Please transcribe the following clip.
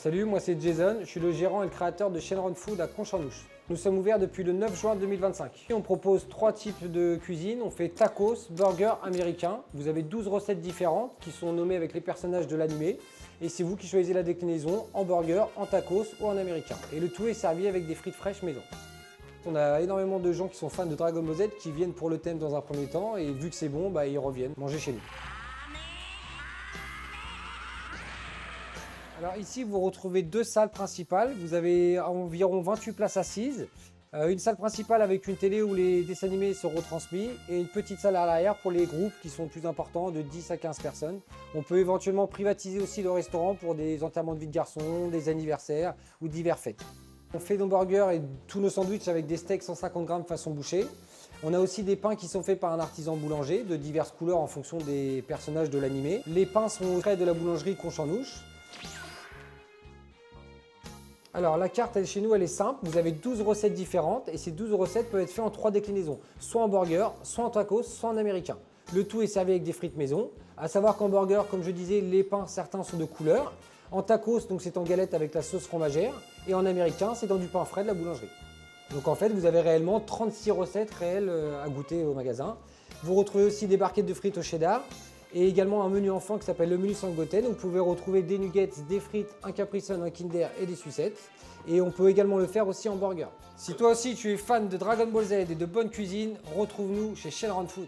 Salut, moi c'est Jason, je suis le gérant et le créateur de Shenron Food à Conchanouche. Nous sommes ouverts depuis le 9 juin 2025. On propose 3 types de cuisine. On fait tacos, burger américain. Vous avez 12 recettes différentes qui sont nommées avec les personnages de l'animé. Et c'est vous qui choisissez la déclinaison en burger, en tacos ou en américain. Et le tout est servi avec des frites fraîches maison. On a énormément de gens qui sont fans de Dragon Ball Z qui viennent pour le thème dans un premier temps et vu que c'est bon, ils reviennent manger chez nous. Alors ici, vous retrouvez 2 salles principales. Vous avez environ 28 places assises. Une salle principale avec une télé où les dessins animés sont retransmis et une petite salle à l'arrière pour les groupes qui sont plus importants, de 10 à 15 personnes. On peut éventuellement privatiser aussi le restaurant pour des enterrements de vie de garçon, des anniversaires ou divers fêtes. On fait nos burgers et tous nos sandwichs avec des steaks 150 grammes façon bouchée. On a aussi des pains qui sont faits par un artisan boulanger de diverses couleurs en fonction des personnages de l'animé. Les pains sont frais de la boulangerie Conchanouche. Alors la carte chez nous elle est simple, vous avez 12 recettes différentes et ces 12 recettes peuvent être faites en 3 déclinaisons, soit en burger, soit en tacos, soit en américain. Le tout est servi avec des frites maison, à savoir qu'en burger, comme je disais, les pains certains sont de couleur. En tacos, donc c'est en galette avec la sauce fromagère et en américain, c'est dans du pain frais de la boulangerie. Donc en fait, vous avez réellement 36 recettes réelles à goûter au magasin. Vous retrouvez aussi des barquettes de frites au cheddar et également un menu enfant qui s'appelle le menu sans gluten. Vous pouvez retrouver des nuggets, des frites, un Capri Sun, un Kinder et des sucettes. Et on peut également le faire aussi en burger. Si toi aussi tu es fan de Dragon Ball Z et de bonne cuisine, retrouve-nous chez Shenron Food.